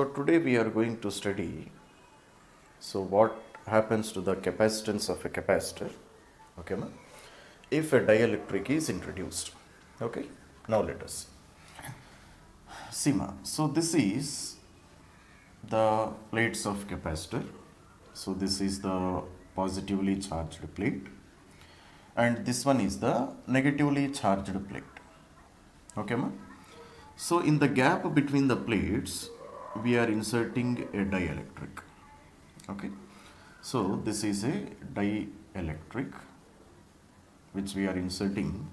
So today we are going to study what happens to the capacitance of a capacitor, okay ma? If a dielectric is introduced. Okay, now let us see ma. So this is the plates of capacitor. So this is the positively charged plate and this one is the negatively charged plate. Okay ma? So in the gap between the plates we are inserting a dielectric. Okay, so this is a dielectric which we are inserting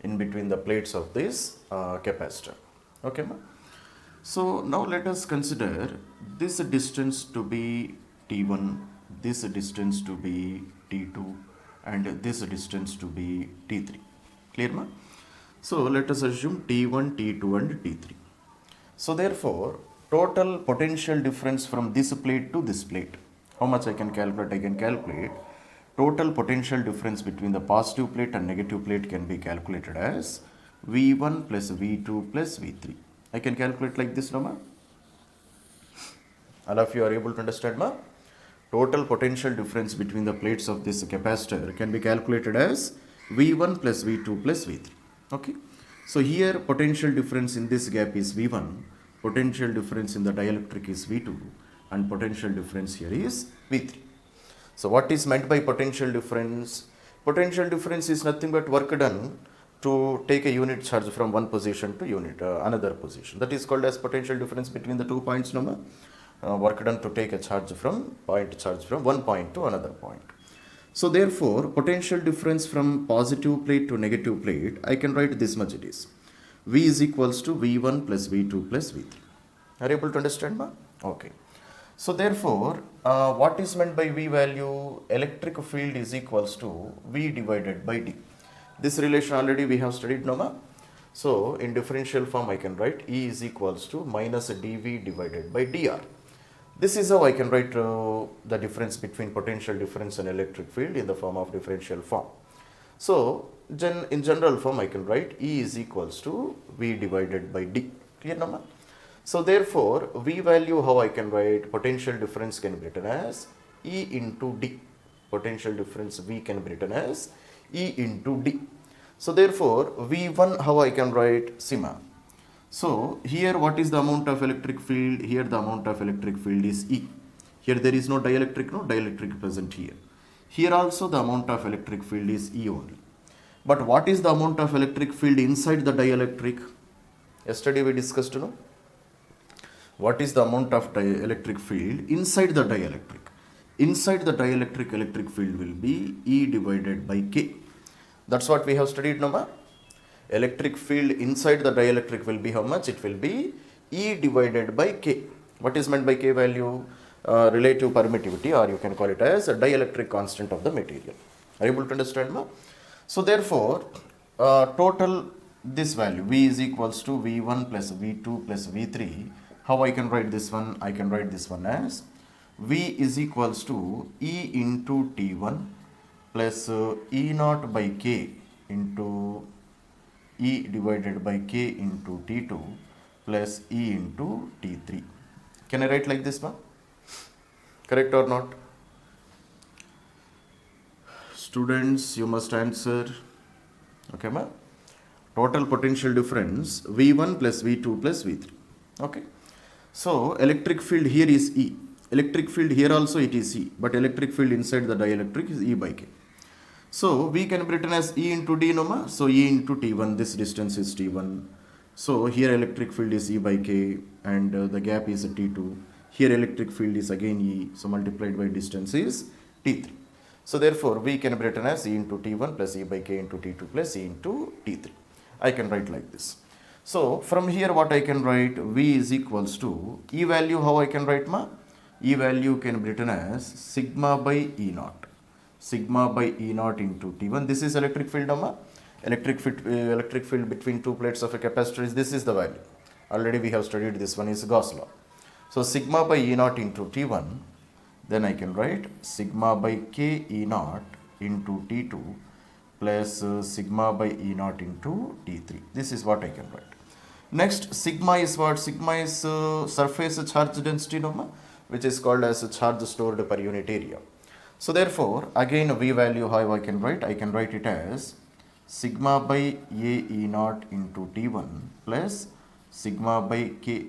in between the plates of this capacitor. Okay ma? So now let us consider this distance to be T1, this distance to be T2 and this distance to be T3. Clear ma? So let us assume T1, T2 and T3. So therefore total potential difference from this plate to this plate. How much I can calculate? I can calculate total potential difference between the positive plate and negative plate can be calculated as V1 plus V2 plus V3. I can calculate like this, no ma? All of you are able to understand ma? Total potential difference between the plates of this capacitor can be calculated as V1 plus V2 plus V3. Okay. So here potential difference in this gap is V1, potential difference in the dielectric is V2 and potential difference here is V3. So what is meant by potential difference? Potential difference is nothing but work done to take a unit charge from one position to another position. That is called as potential difference between the 2 points, no ma? Work done to take a charge from one point to another point. So therefore potential difference from positive plate to negative plate, I can write this much it is. V is equals to V1 plus V2 plus V3. Are you able to understand ma? Okay. So therefore what is meant by V value? Electric field is equals to V divided by D. This relation already we have studied, no ma? So in differential form I can write E is equals to minus dV divided by dr. This is how I can write the difference between potential difference and electric field in the form of differential form. So in general form I can write E is equals to V divided by D. Clear na ma? So therefore V value how I can write? Potential difference can be written as E into D. Potential difference V can be written as E into D. So therefore V1 how I can write? Sima. So here what is the amount of electric field? Here the amount of electric field is E. Here there is no dielectric present here. Here also the amount of electric field is E only. But what is the amount of electric field inside the dielectric? Yesterday we discussed, no? What is the amount of electric field inside the dielectric? Inside the dielectric electric field will be E divided by K. That's what we have studied, no ma? Electric field inside the dielectric will be how much? It will be E divided by K. What is meant by K value? Relative permittivity, or you can call it as a dielectric constant of the material. Are you able to understand, ma? So therefore total this value V is equals to V1 plus V2 plus V3. How I can write this one? I can write this one as V is equals to E into T1 plus E naught by K into E divided by K into T2 plus E into T3. Can I write like this, ma? Correct or not? Students, you must answer. Okay, ma? Total potential difference V1 plus V2 plus V3. Okay. So electric field here is E. Electric field here also it is E. But electric field inside the dielectric is E by K. So we can be written as E into D, no ma? So E into T1, this distance is T1. So here electric field is E by K and the gap is T2. Here electric field is again E, so multiplied by distance is T3. So therefore we can be written as E into T1 plus E by K into T2 plus E into T3. I can write like this. So from here what I can write? V is equals to E value how I can write, ma? E value can be written as sigma by E naught. Sigma by E naught into T1. This is electric field, ma? Electric field between two plates of a capacitor is this is the value. Already we have studied this one is Gauss law. So sigma by E naught into T1, then I can write sigma by K E naught into T2 plus sigma by E naught into T3. This is what I can write. Next, sigma is what? Sigma is surface charge density number, which is called as charge stored per unit area. So therefore, again V value how I can write? I can write it as sigma by A E naught into T1 plus sigma by K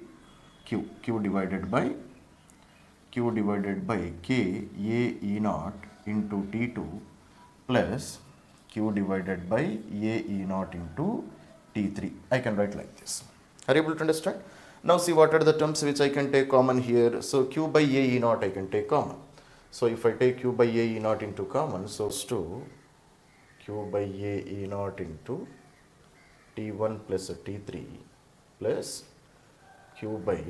Q divided by K A E naught into T2 plus Q divided by A E naught into T3. I can write like this. Are you able to understand? Now see what are the terms which I can take common here. So Q by A E naught I can take common. So if I take Q by A E naught into common, so it's to Q by A E naught into T1 plus T3 plus Q by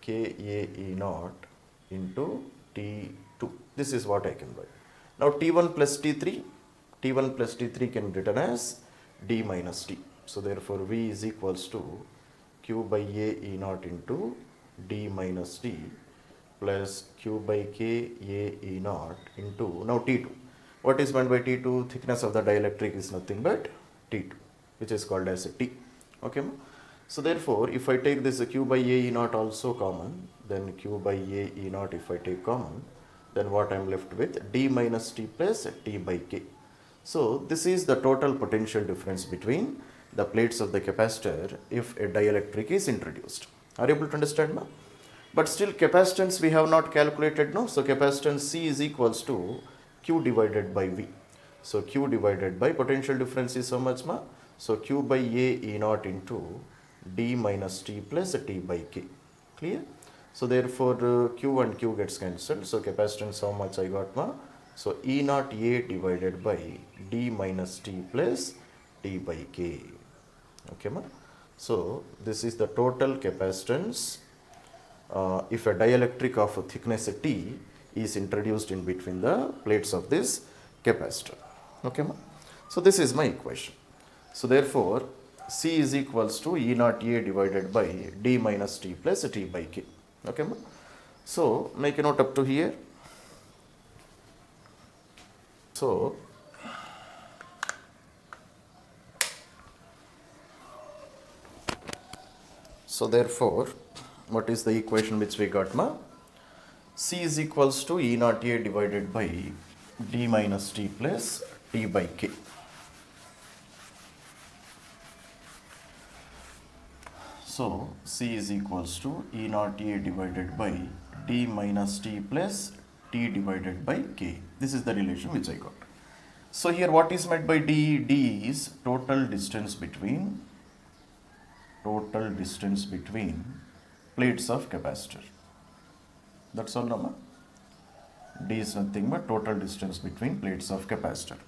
K A E naught into T2. This is what I can write. Now T1 plus T3 can be written as D minus T. So therefore V is equals to Q by A E naught into D minus T plus Q by K A E naught into, now T2. What is meant by T2? Thickness of the dielectric is nothing but T2, which is called as a T. Okay. So therefore, if I take this Q by A E naught also common, then Q by A E naught if I take common, then what I am left with? D minus T plus T by K. So this is the total potential difference between the plates of the capacitor if a dielectric is introduced. Are you able to understand now? But still capacitance we have not calculated now. So capacitance C is equals to Q divided by V. So Q divided by potential difference is how much ma? So Q by A E naught into D minus T plus T by K. Clear? So therefore Q and Q gets cancelled. So capacitance how much I got ma? So E naught A divided by D minus T plus T by K. Okay ma? So this is the total capacitance if a dielectric of a thickness T is introduced in between the plates of this capacitor. Okay ma? So this is my equation. So therefore C is equals to E naught A divided by D minus T plus T by K. Okay ma? So make a note up to here. So therefore, what is the equation which we got ma? C is equals to E naught A divided by D minus T plus T by K. So C is equals to E naught A divided by D minus T plus T divided by K. This is the relation which I got. So here what is meant by D? D is total distance between plates of capacitor. That's all no? D is nothing but total distance between plates of capacitor.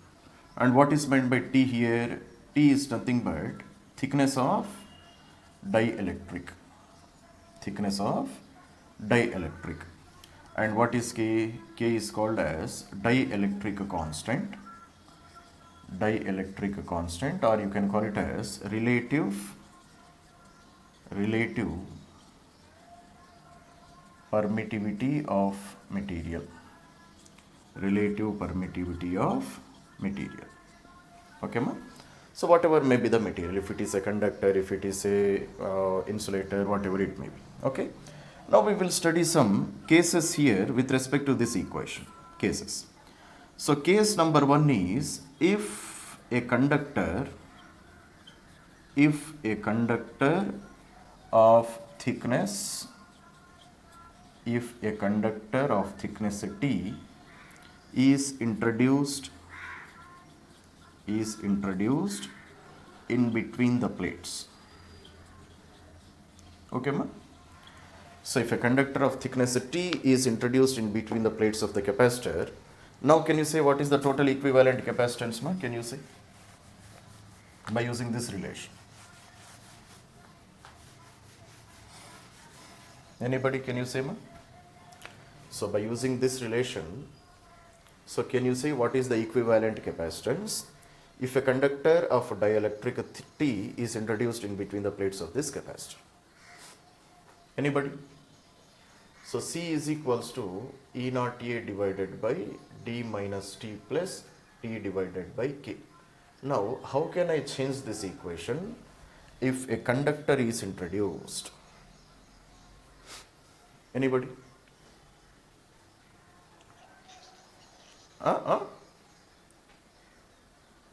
And what is meant by T here? T is nothing but thickness of dielectric. And what is K? K is called as dielectric constant, or you can call it as relative permittivity of material. Okay ma? So whatever may be the material, if it is a conductor, if it is a insulator, whatever it may be. Okay. Now we will study some cases here with respect to this equation. Cases. So case number 1 is if a conductor of thickness T is introduced in between the plates. Okay ma? So if a conductor of thickness T is introduced in between the plates of the capacitor, now can you say what is the total equivalent capacitance ma? Can you say? By using this relation. Anybody, can you say ma? So by using this relation, so can you say what is the equivalent capacitance if a conductor of dielectric T is introduced in between the plates of this capacitor? Anybody? So C is equals to E naught A divided by D minus T plus T divided by K. Now how can I change this equation if a conductor is introduced. Anybody?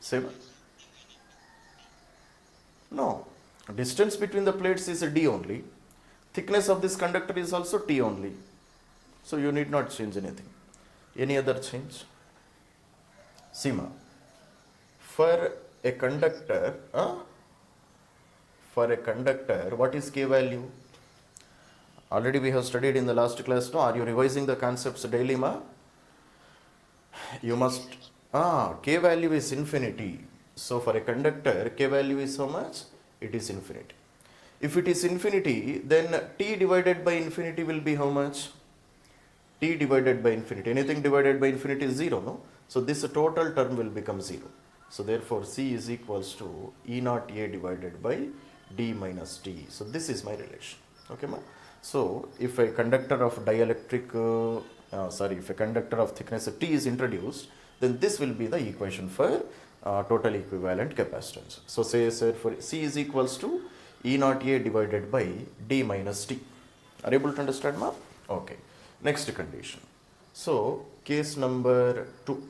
Same? No. Distance between the plates is a d only. Thickness of this conductor is also t only. So you need not change anything. Any other change? Seema. For a conductor, what is k value? Already we have studied in the last class. No, are you revising the concepts daily, ma? You must. K value is infinity. So for a conductor, k value is how much? It is infinity. If it is infinity, then t divided by infinity will be how much? T divided by infinity. Anything divided by infinity is 0, no? So this total term will become 0. So therefore C is equals to E naught A divided by D minus T. So this is my relation. Okay, ma? So if a conductor of if a conductor of thickness T is introduced, then this will be the equation for total equivalent capacitance. So say sir, for C is equals to E naught A divided by D minus T. Are you able to understand, ma? Okay. Next condition. So case number 2.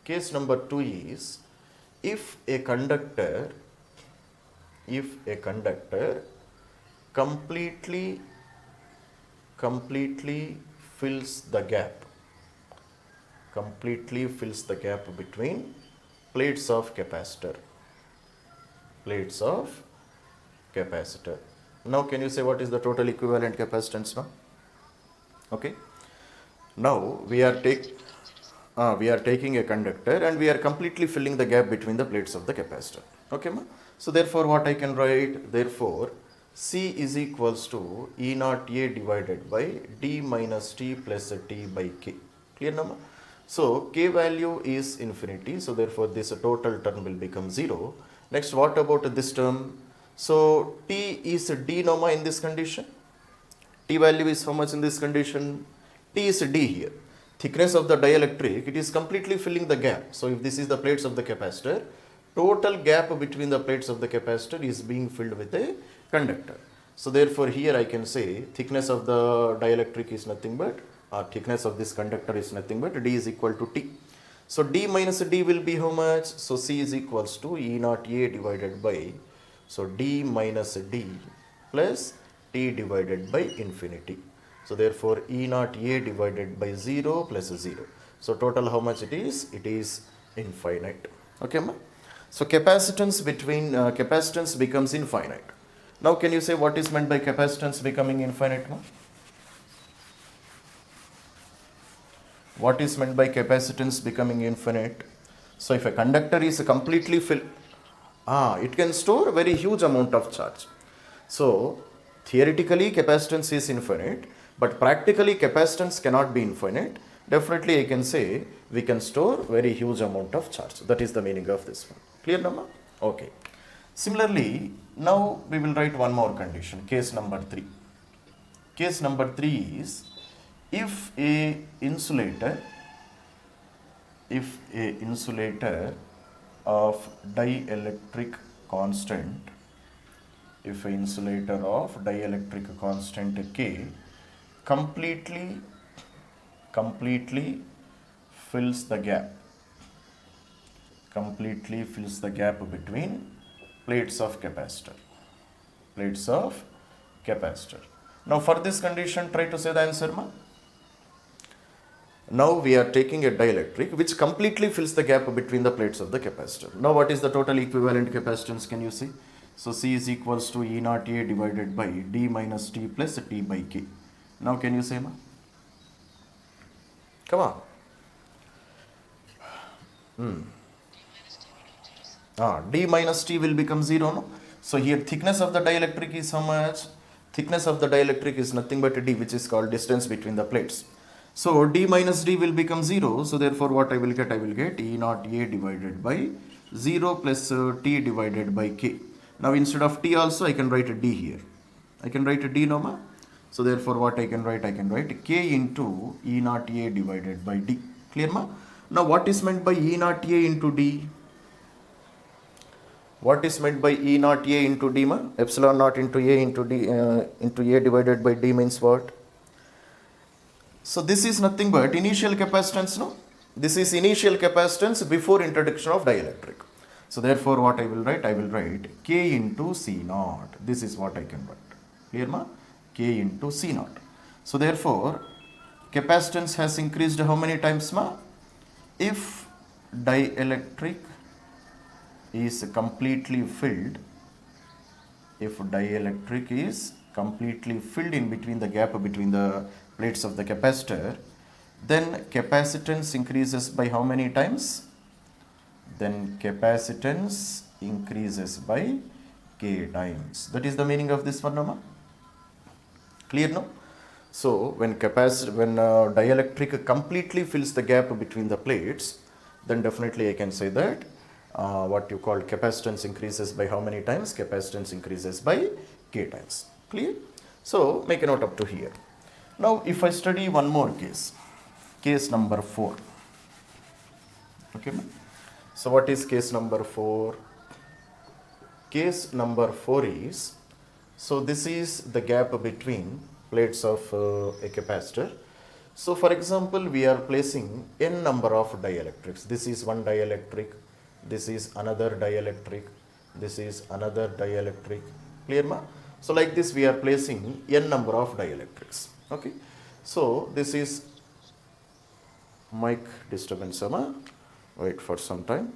Case number 2 is if a conductor completely fills the gap between plates of capacitor. Now can you say what is the total equivalent capacitance now? Okay. Now we are taking a conductor and we are completely filling the gap between the plates of the capacitor. Okay, ma? So therefore what I can write? Therefore C is equals to E naught A divided by D minus T plus T by K. Clear, na, ma? So K value is infinity. So therefore this total term will become 0. Next, what about this term? So T is D, no, ma, in this condition. T value is how much in this condition? T is D here. Thickness of the dielectric, it is completely filling the gap. So if this is the plates of the capacitor, total gap between the plates of the capacitor is being filled with a conductor. So therefore here I can say thickness of the dielectric is nothing but, thickness of this conductor is nothing but D is equal to T. So D minus D will be how much? So C is equals to E naught A divided by, so D minus D plus T divided by infinity. So therefore E naught A divided by 0 plus 0. So total how much it is? It is infinite. Okay, ma? So capacitance becomes infinite. Now can you say what is meant by capacitance becoming infinite, ma? What is meant by capacitance becoming infinite? So if a conductor is completely filled, it can store a very huge amount of charge. So theoretically capacitance is infinite, but practically capacitance cannot be infinite. Definitely I can say we can store very huge amount of charge. That is the meaning of this one. Clear, Nama? Okay. Similarly, now we will write one more condition, case number 3. Case number 3 is if a insulator of dielectric constant, K completely fills the gap between plates of capacitor. Now for this condition, try to say the answer, ma. Now we are taking a dielectric which completely fills the gap between the plates of the capacitor. Now what is the total equivalent capacitance, can you see? So C is equals to E naught A divided by D minus T plus T by K. Now can you say, ma? Come on. D minus T will become 0, no? So here thickness of the dielectric is how much? Thickness of the dielectric is nothing but D, which is called distance between the plates. So D minus D will become 0. So therefore what I will get? I will get E naught A divided by 0 plus T divided by K. Now instead of T also I can write a D here. I can write a D, no, ma? So therefore what I can write? I can write K into E naught A divided by D. Clear, ma? Now what is meant by E naught A into D? What is meant by E naught A into D ma? Epsilon naught into A into D into A divided by D means what? So this is nothing but initial capacitance, no? This is initial capacitance before introduction of dielectric. So therefore what I will write? I will write K into C naught. This is what I can write. Clear ma? K into C naught. So therefore capacitance has increased how many times ma? If dielectric is completely filled, if dielectric is completely filled in between the gap between the plates of the capacitor, then capacitance increases by how many times? Then capacitance increases by K times. That is the meaning of this one, Nama. Clear, no? So when dielectric completely fills the gap between the plates, then definitely I can say that what you call capacitance increases by how many times? Capacitance increases by K times. Clear? So make a note up to here. Now if I study one more case number 4. Okay. So what is case number 4? Case number 4 is, so this is the gap between plates of a capacitor. So for example, we are placing n number of dielectrics. This is one dielectric, this is another dielectric, this is another dielectric. Clear ma? So like this we are placing n number of dielectrics. Okay. So this is mic disturbance, ma. Wait for some time.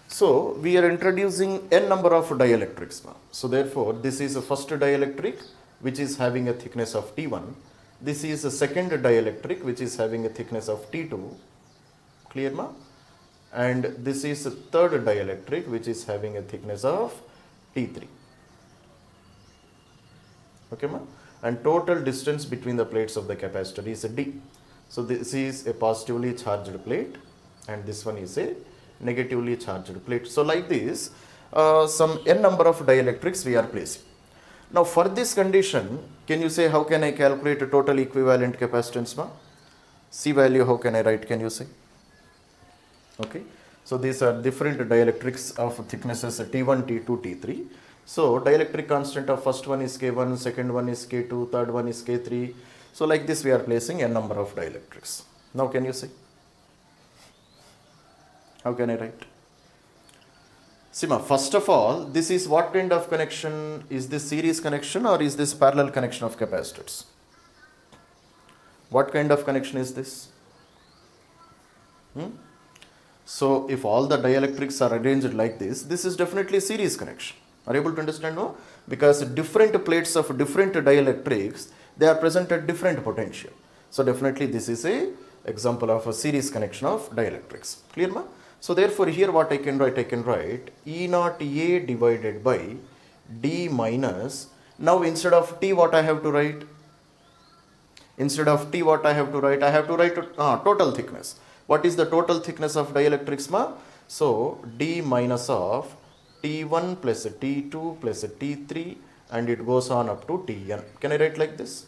So we are introducing n number of dielectrics now. So therefore this is the first dielectric which is having a thickness of T1. This is the second dielectric which is having a thickness of T2. Clear ma? And this is the third dielectric which is having a thickness of T3. Okay ma? And total distance between the plates of the capacitor is D. So this is a positively charged plate and this one is a negatively charged plate. So like this, some n number of dielectrics we are placing. Now for this condition, can you say how can I calculate a total equivalent capacitance ma? C value how can I write, can you say? Okay. So these are different dielectrics of thicknesses T1, T2, T3. So dielectric constant of first one is K1, second one is K2, third one is K3. So like this we are placing n number of dielectrics. Now can you say? How can I write? Sima, first of all, this is what kind of connection? Is this series connection or is this parallel connection of capacitors? What kind of connection is this? So if all the dielectrics are arranged like this is definitely series connection. Are you able to understand? No? Because different plates of different dielectrics, they are present at different potential. So definitely this is a example of a series connection of dielectrics. Clear ma? So therefore here what I can write E naught A divided by D minus, now instead of T what I have to write? Instead of T what I have to write? I have to write total thickness. What is the total thickness of dielectrics ma? So D minus of T1 plus T2 plus T3 and it goes on up to Tn. Can I write like this?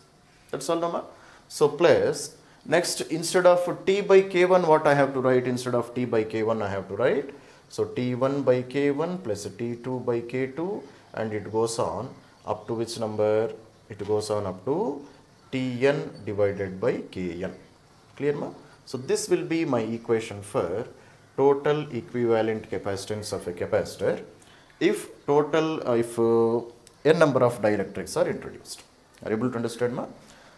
That's all ma? So plus, next instead of T by K1 what I have to write? Instead of T by K1 I have to write. So T1 by K1 plus T2 by K2 and it goes on up to which number? It goes on up to Tn divided by Kn. Clear ma? So this will be my equation for total equivalent capacitance of a capacitor if n number of dielectrics are introduced. Are you able to understand ma?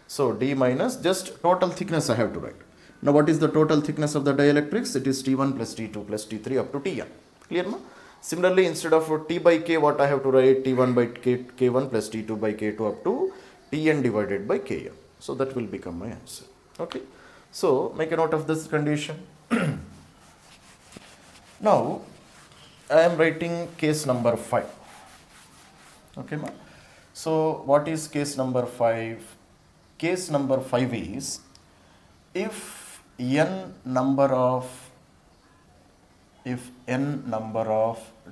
So D minus just total thickness I have to write. Now what is the total thickness of the dielectrics? It is T1 plus T2 plus T3 up to Tn. Clear ma? Similarly instead of T by K what I have to write? T1 by K1 plus T2 by K2 up to Tn divided by Kn. So that will become my answer. Okay. So make a note of this condition. Now I am writing case number 5. Okay ma? So what is case number 5? Case number 5 is if n number of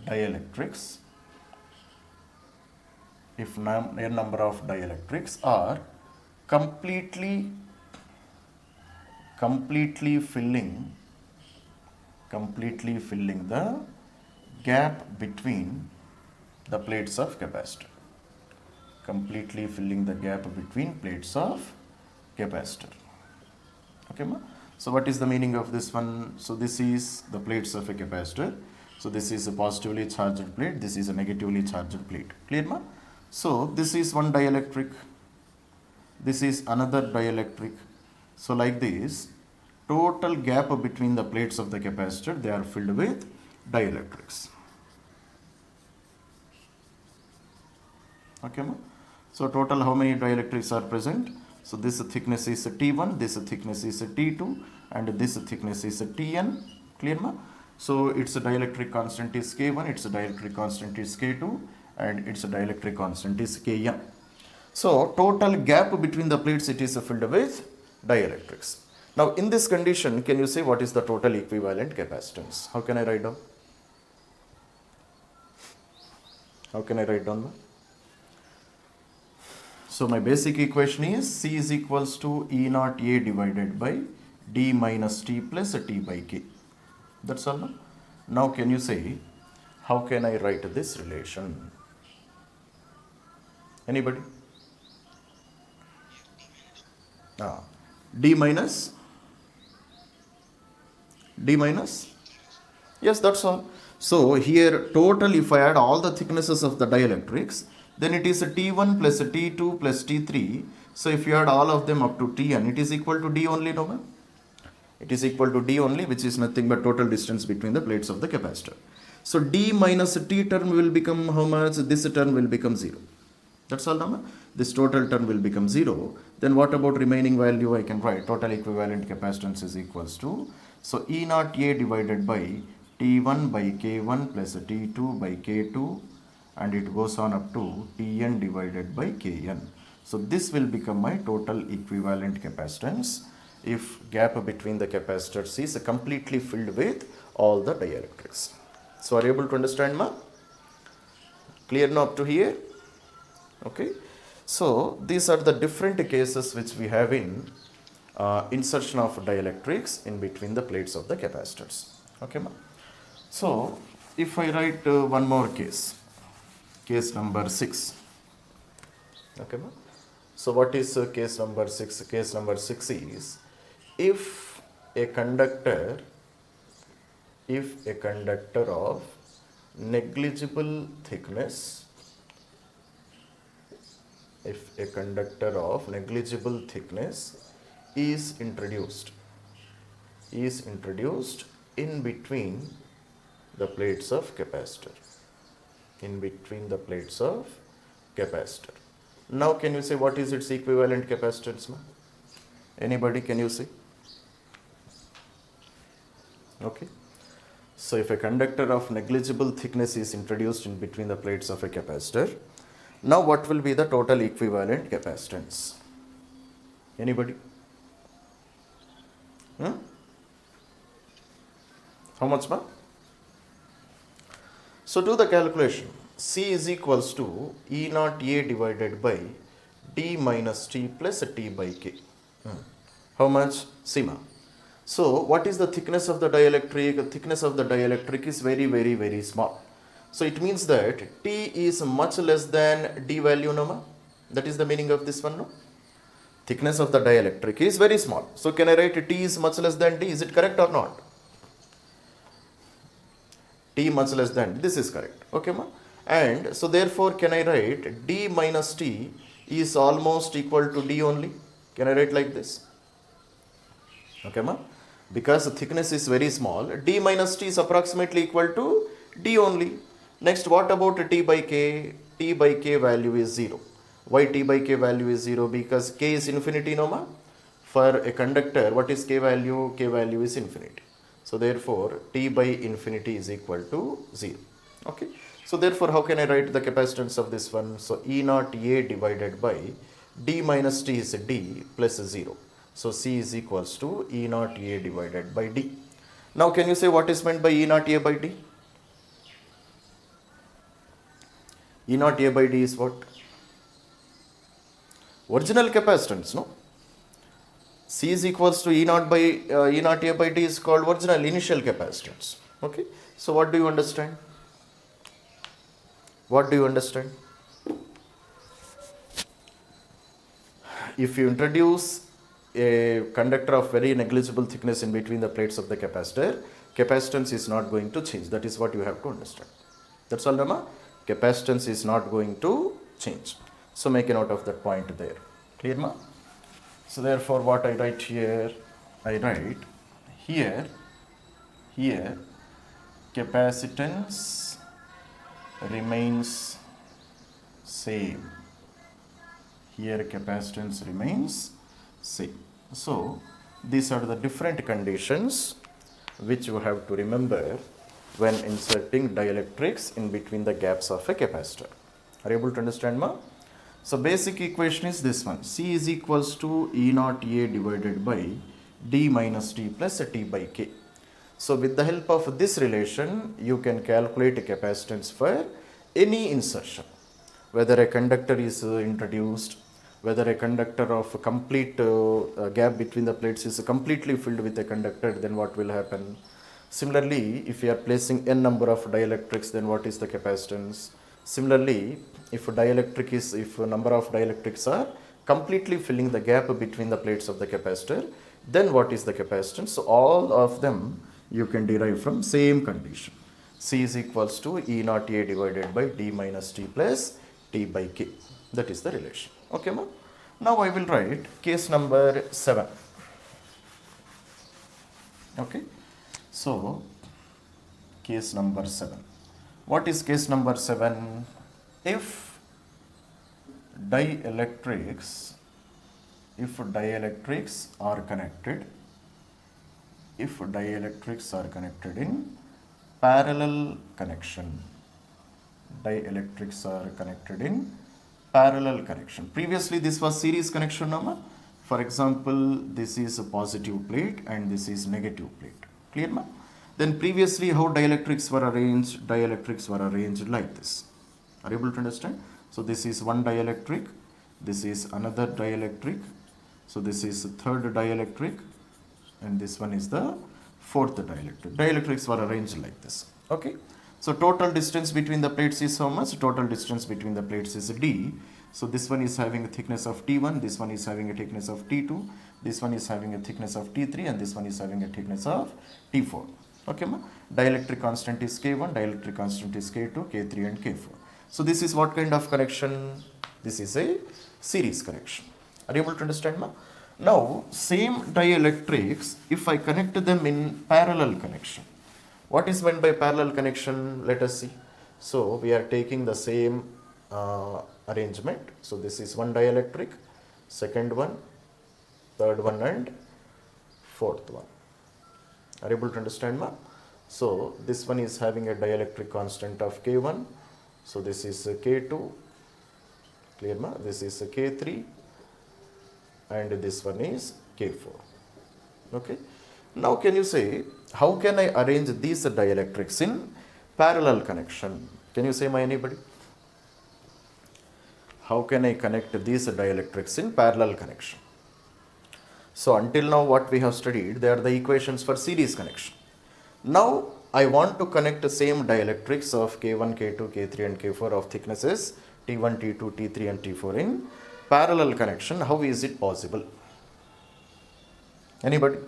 dielectrics, if n number of dielectrics are completely filling completely filling the gap between the plates of capacitor. Completely filling the gap between plates of capacitor. Okay, ma? So what is the meaning of this one? So this is the plates of a capacitor. So this is a positively charged plate. This is a negatively charged plate. Clear, ma? So this is one dielectric. This is another dielectric. So like this, total gap between the plates of the capacitor, they are filled with dielectrics. Okay, ma? So total how many dielectrics are present? So this thickness is T1, this thickness is T2, and this thickness is Tn. Clear, ma? So its dielectric constant is K1, its dielectric constant is K2, and its dielectric constant is Kn. So total gap between the plates, it is filled with dielectrics. Now in this condition, can you say what is the total equivalent capacitance? How can I write down? How can I write down that? So my basic equation is C is equals to E naught A divided by D minus T plus T by K. That's all. No? Now can you say, how can I write this relation? Anybody? D minus? Yes, that's all. So here total, if I add all the thicknesses of the dielectrics, then it is a T1 plus a T2 plus T3. So if you add all of them up to Tn, it is equal to D only, no ma'am? It is equal to D only, which is nothing but total distance between the plates of the capacitor. So D minus T term will become how much? This term will become 0. That's all, no ma'am? This total term will become 0. Then what about remaining value? I can write total equivalent capacitance is equals to, so E naught A divided by T1 by K1 plus T2 by K2, and it goes on up to Tn divided by Kn. So this will become my total equivalent capacitance if gap between the capacitors is completely filled with all the dielectrics. So are you able to understand, ma? Clear now up to here? Okay. So these are the different cases which we have in insertion of dielectrics in between the plates of the capacitors. Okay, ma? So if I write one more case number 6. Okay, ma? So what is case number 6? Case number 6 is if a conductor of negligible thickness, is introduced in between the plates of capacitor. Now can you say what is its equivalent capacitance, ma'am? Anybody, can you say? Okay. So if a conductor of negligible thickness is introduced in between the plates of a capacitor, now what will be the total equivalent capacitance? Anybody? How much, ma'am? So do the calculation. C is equals to E naught A divided by D minus T plus T by K. How much? C, ma'am. So what is the thickness of the dielectric? The thickness of the dielectric is very, very, very small. So it means that T is much less than D value, no, ma'am? That is the meaning of this one, no? Thickness of the dielectric is very small. So can I write T is much less than D? Is it correct or not? T much less than, this is correct. Okay, ma? And so therefore can I write D minus T is almost equal to D only? Can I write like this? Okay, ma? Because the thickness is very small, D minus T is approximately equal to D only. Next, what about T by K? T by K value is 0. Why T by K value is 0? Because K is infinity, no, ma? For a conductor, what is K value? K value is infinity. So therefore, T by infinity is equal to 0. Okay. So therefore, how can I write the capacitance of this one? So E naught A divided by D minus T is D plus 0. So C is equals to E naught A divided by D. Now can you say what is meant by E naught A by D? E naught A by D is what? Original capacitance, no? C is equals to E naught by E naught A by D is called original initial capacitance. Okay. So what do you understand? What do you understand? If you introduce a conductor of very negligible thickness in between the plates of the capacitor, capacitance is not going to change. That is what you have to understand. That's all, Rama. Capacitance is not going to change. So make a note of that point there. Clear, ma? So therefore, what I write here, I write here capacitance remains same. Here capacitance remains same. So these are the different conditions which you have to remember when inserting dielectrics in between the gaps of a capacitor. Are you able to understand, ma? So basic equation is this one. C is equals to E naught A divided by D minus T plus T by K. So with the help of this relation, you can calculate a capacitance for any insertion. Whether a conductor is introduced, whether a conductor of a complete gap between the plates is completely filled with a conductor, then what will happen? Similarly, if you are placing n number of dielectrics, then what is the capacitance? Similarly, if a number of dielectrics are completely filling the gap between the plates of the capacitor, then what is the capacitance? So all of them you can derive from same condition. C is equals to E naught A divided by D minus T plus T by K. That is the relation. Okay, ma? Now I will write case number 7. Okay. So, case number 7. What is case number 7? If dielectrics are connected in parallel connection, previously this was series connection, number. For example, this is a positive plate and this is negative plate. Clear, ma? Then previously how dielectrics were arranged? Dielectrics were arranged like this. Are you able to understand? So this is one dielectric, this is another dielectric, so this is the third dielectric, and this one is the fourth dielectric. Dielectrics were arranged like this. Okay. So total distance between the plates is how much? Total distance between the plates is D. So this one is having a thickness of T1, this one is having a thickness of T2, this one is having a thickness of T3, and this one is having a thickness of T4. Okay, ma? Dielectric constant is K1, dielectric constant is K2, K3 and K4. So this is what kind of connection? This is a series connection. Are you able to understand, ma? Now, same dielectrics, if I connect them in parallel connection. What is meant by parallel connection? Let us see. So we are taking the same arrangement. So this is one dielectric, second one, third one and fourth one. Are you able to understand, ma? So this one is having a dielectric constant of K1. So this is K2. Clear, ma? This is K3. And this one is K4. Okay. Now can you say, how can I arrange these dielectrics in parallel connection? Can you say, my anybody? How can I connect these dielectrics in parallel connection? So until now what we have studied, they are the equations for series connection. Now I want to connect the same dielectrics of K1, K2, K3 and K4 of thicknesses T1, T2, T3 and T4 in parallel connection. How is it possible? Anybody?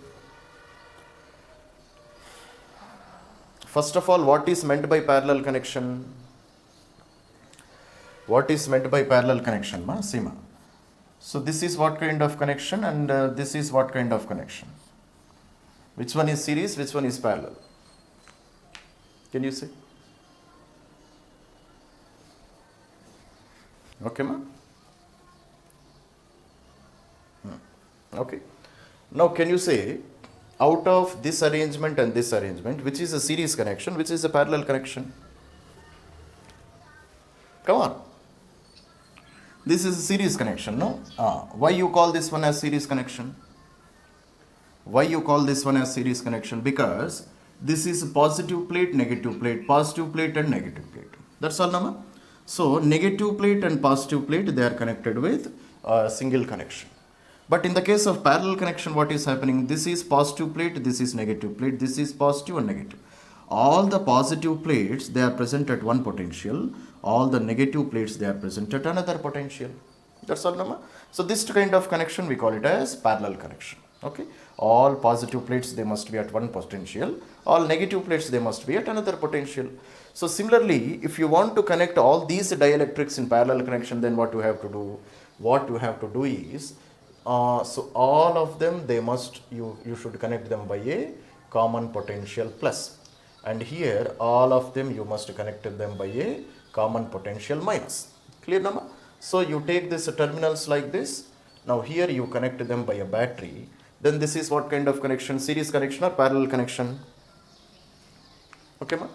First of all, what is meant by parallel connection? What is meant by parallel connection, ma? Sima. So this is what kind of connection and this is what kind of connection? Which one is series, which one is parallel? Can you say? Okay, ma? Okay. Now can you say, out of this arrangement and this arrangement, which is a series connection, which is a parallel connection? Come on. This is a series connection, no? Why you call this one as series connection? Why you call this one as series connection? Because this is a positive plate and negative plate plate. That's all, Nama. So negative plate and positive plate, they are connected with a single connection. But in the case of parallel connection, what is happening? This is positive plate, this is negative plate, this is positive and negative. All the positive plates, they are present at one potential. All the negative plates, they are present at another potential. That's all, Nama. So this kind of connection, we call it as parallel connection. Okay. All positive plates, they must be at one potential. All negative plates, they must be at another potential. So similarly, if you want to connect all these dielectrics in parallel connection, then what you have to do? What you have to do is, so all of them, they must, you should connect them by a common potential plus. And here, all of them, you must connect them by a common potential minus. Clear, Nama? So you take these terminals like this. Now here you connect them by a battery. Then this is what kind of connection? Series connection or parallel connection? Okay, ma?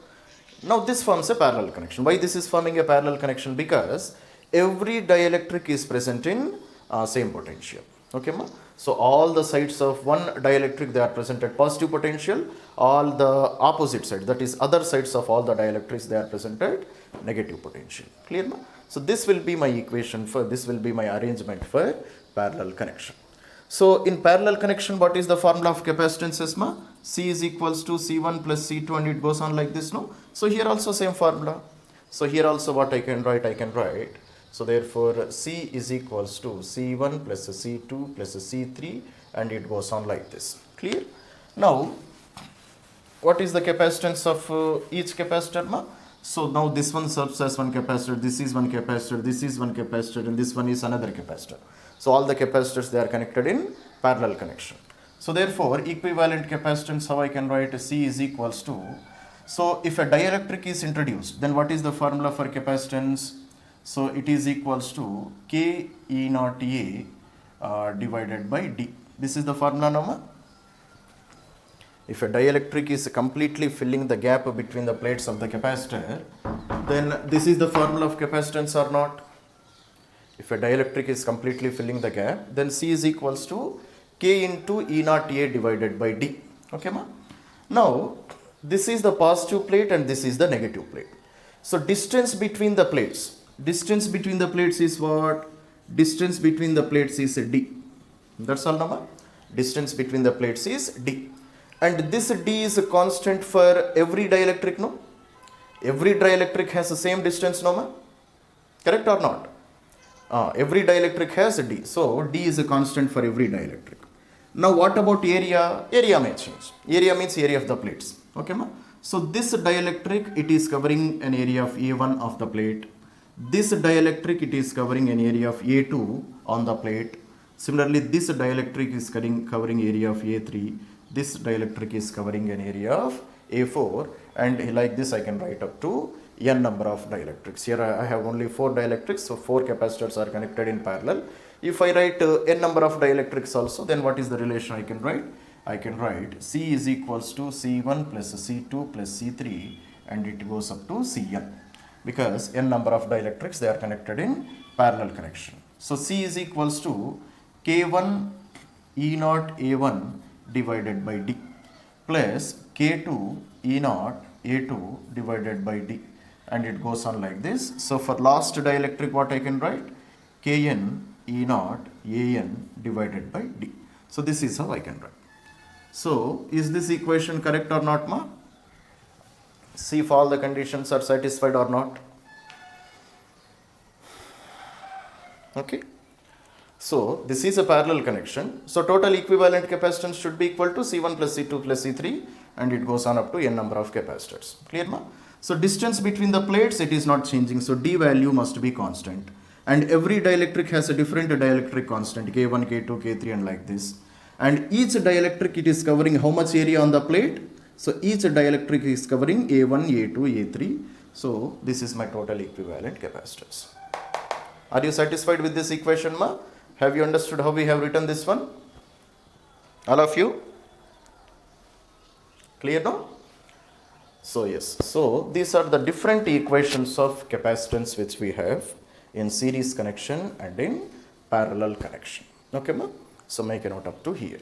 Now this forms a parallel connection. Why this is forming a parallel connection? Because every dielectric is present in same potential. Okay, ma? So all the sides of one dielectric, they are present at positive potential. All the opposite sides, that is other sides of all the dielectrics, they are present at negative potential. Clear, ma? So this will be my equation for, this will be my arrangement for parallel connection. So in parallel connection, what is the formula of capacitances, ma? C is equals to C1 plus C2, and it goes on like this, no? So here also same formula. So here also what I can write. So therefore C is equals to C1 plus C2 plus C3, and it goes on like this. Clear? Now, what is the capacitance of each capacitor, ma? So now this one serves as one capacitor, this is one capacitor, this is one capacitor, and this one is another capacitor. So all the capacitors, they are connected in parallel connection. So therefore, equivalent capacitance, how I can write? C is equals to, so if a dielectric is introduced, then what is the formula for capacitance? So it is equals to K E naught A divided by D. This is the formula, Nama. If a dielectric is completely filling the gap between the plates of the capacitor, then this is the formula of capacitance or not? If a dielectric is completely filling the gap, then C is equals to K into E naught A divided by D. Okay, ma? Now, this is the positive plate and this is the negative plate. So distance between the plates is what? Distance between the plates is D. That's all, Nama. Distance between the plates is D. And this D is a constant for every dielectric, no? Every dielectric has the same distance, no, ma? Correct or not? Every dielectric has a D. So D is a constant for every dielectric. Now what about area? Area may change. Area means area of the plates. Okay, ma? So this dielectric, it is covering an area of A1 of the plate. This dielectric, it is covering an area of A2 on the plate. Similarly, this dielectric is covering area of A3. This dielectric is covering an area of A4. And like this, I can write up to n number of dielectrics. Here I have only 4 dielectrics, so 4 capacitors are connected in parallel. If I write n number of dielectrics also, then what is the relation I can write? I can write C is equals to C1 plus C2 plus C3, and it goes up to Cn. Because n number of dielectrics, they are connected in parallel connection. So C is equals to K1 E naught A1 divided by D plus K2 E naught A2 divided by D, and it goes on like this. So for last dielectric, what I can write? Kn E naught An divided by D. So this is how I can write. So is this equation correct or not, ma? See if all the conditions are satisfied or not. Okay. So this is a parallel connection. So total equivalent capacitance should be equal to C1 plus C2 plus C3, and it goes on up to n number of capacitors. Clear, ma? So distance between the plates, it is not changing. So D value must be constant. And every dielectric has a different dielectric constant, K1, K2, K3, and like this. And each dielectric, it is covering how much area on the plate? So each dielectric is covering A1, A2, A3. So this is my total equivalent capacitors. Are you satisfied with this equation, ma? Have you understood how we have written this one? All of you? Clear now? So yes, so these are the different equations of capacitance which we have in series connection and in parallel connection. Okay, ma? So make a note up to here.